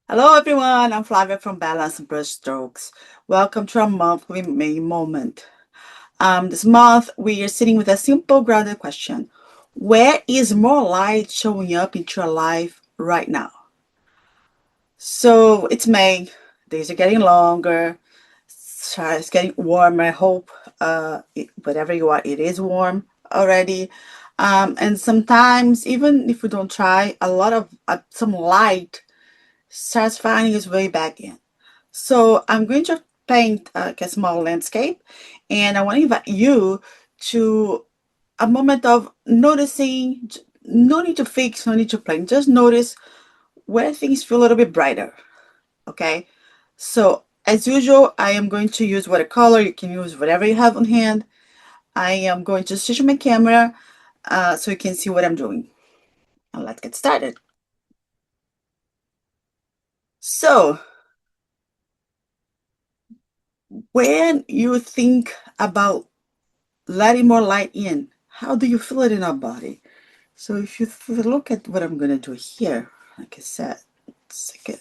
Hello everyone, I'm Flavia from Balance and Brushstrokes. Welcome to our monthly May moment. This month we are sitting with a simple grounded question. Where is more light showing up into your life right now? So it's May, days are getting longer, it's getting warmer. I hope whatever you are, it is warm already. And sometimes even if we don't try, a lot of some light starts finding its way back in. So I'm going to paint a small landscape, and I want to invite you to a moment of noticing. No need to fix, no need to plan. Just notice where things feel a little bit brighter. Okay. So as usual, I am going to use watercolor. You can use whatever you have on hand. I am going to switch my camera so you can see what I'm doing. And let's get started. So when you think about letting more light in. How do you feel it in our body? So if you look at what I'm going to do here, like I said, it's like a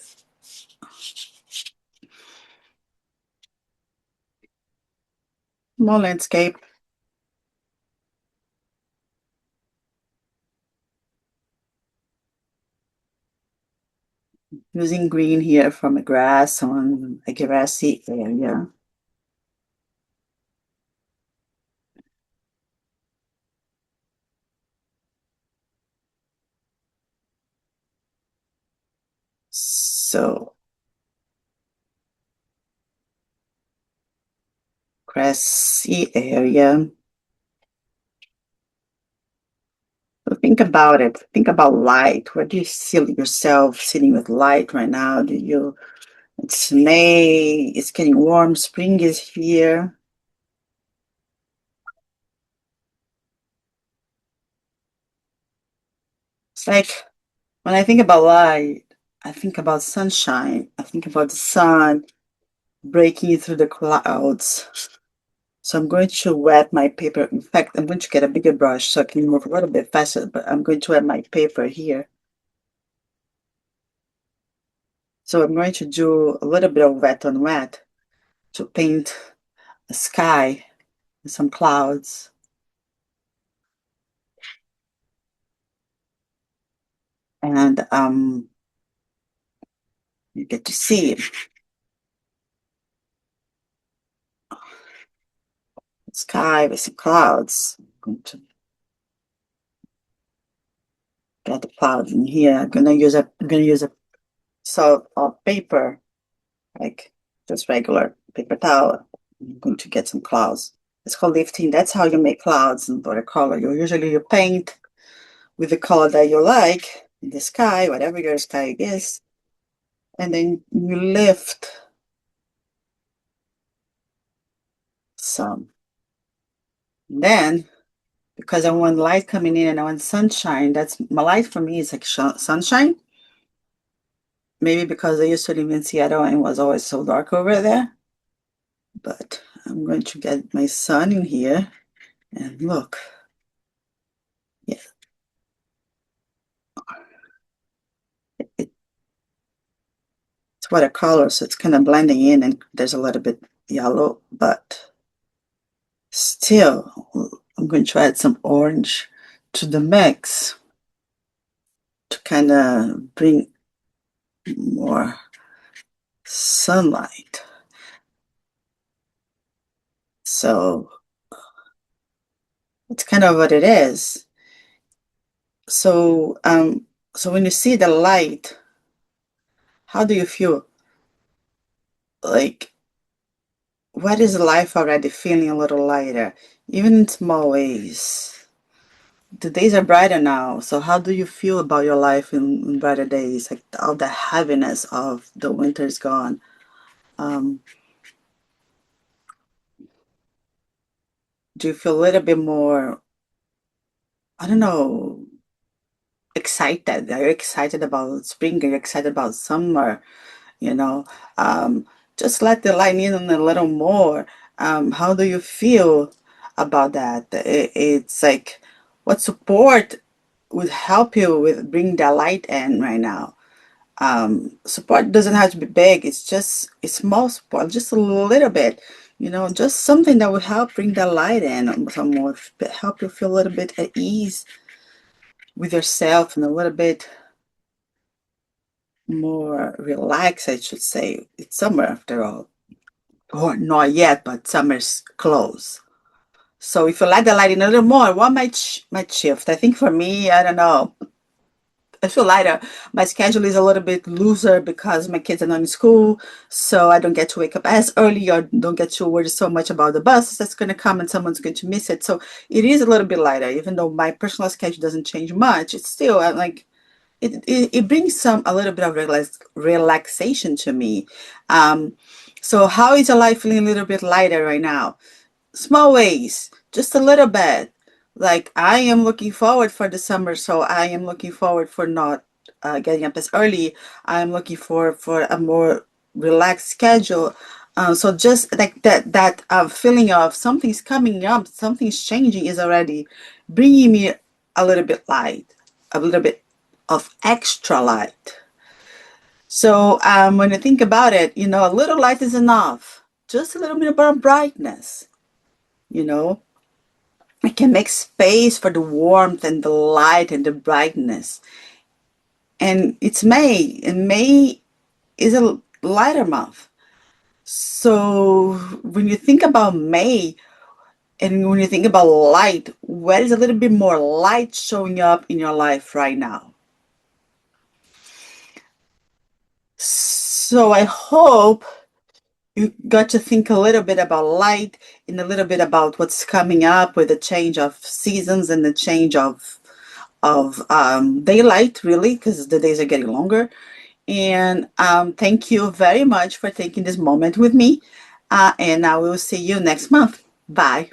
small landscape using green here from a grass on a grassy area. So grassy area. So think about it. Think about light. Where do you see yourself sitting with light right now? Do you? It's May. It's getting warm. Spring is here. It's like when I think about light, I think about sunshine. I think about the sun breaking through the clouds. So I'm going to wet my paper. In fact, I'm going to get a bigger brush so I can move a little bit faster, but I'm going to wet my paper here. So I'm going to do a little bit of wet on wet to paint a sky and some clouds. And you get to see the sky with some clouds. I'm going to get the clouds in here. I'm gonna use a salt of paper, like just regular paper towel. I'm going to get some clouds. It's called lifting. That's how you make clouds in watercolor. You paint with the color that you like in the sky, whatever your sky is, and then you lift some. And then, because I want light coming in and I want sunshine, that's my light for me is like sunshine. Maybe because I used to live in Seattle and it was always so dark over there. But I'm going to get my sun in here and look. Yeah, it's watercolor, so it's kind of blending in and there's a little bit yellow, but still, I'm going to add some orange to the mix to kind of bring more sunlight. So it's kind of what it is. So, so when you see the light, how do you feel? Like, what is life already feeling a little lighter, even in small ways? The days are brighter now. So how do you feel about your life in brighter days? Like all the heaviness of the winter is gone. Um, do you feel a little bit more, I don't know, excited? Are you excited about spring? Are you excited about summer? You know, um, just let the light in a little more. How do you feel about that? It's like, what support would help you with bring the light in right now? Support doesn't have to be big. It's just a small support, just a little bit, just something that will help bring that light in some more, help you feel a little bit at ease with yourself and a little bit more relaxed, I should say. It's summer after all. Or not yet, but summer's close. So if you let the light in a little more, what might shift? I think for me, I don't know. I feel lighter. My schedule is a little bit looser because my kids are not in school, so I don't get to wake up as early or don't get to worry so much about the bus that's going to come and someone's going to miss it. So it is a little bit lighter, even though my personal schedule doesn't change much. It's still like it brings a little bit of relaxation to me. Um, so how is your life feeling a little bit lighter right now? Small ways, just a little bit. Like I am looking forward for the summer, so I am looking forward for not getting up as early. I am looking for a more relaxed schedule. So just like that feeling of something's coming up, something's changing is already bringing me a little bit light, a little bit of extra light. So when you think about it, a little light is enough. Just a little bit of brightness, you know. It can make space for the warmth and the light and the brightness. And it's May, and May is a lighter month. So when you think about May and when you think about light, where is a little bit more light showing up in your life right now? So I hope you got to think a little bit about light and a little bit about what's coming up with the change of seasons and the change of daylight, really, because the days are getting longer. And thank you very much for taking this moment with me. And I will see you next month. Bye.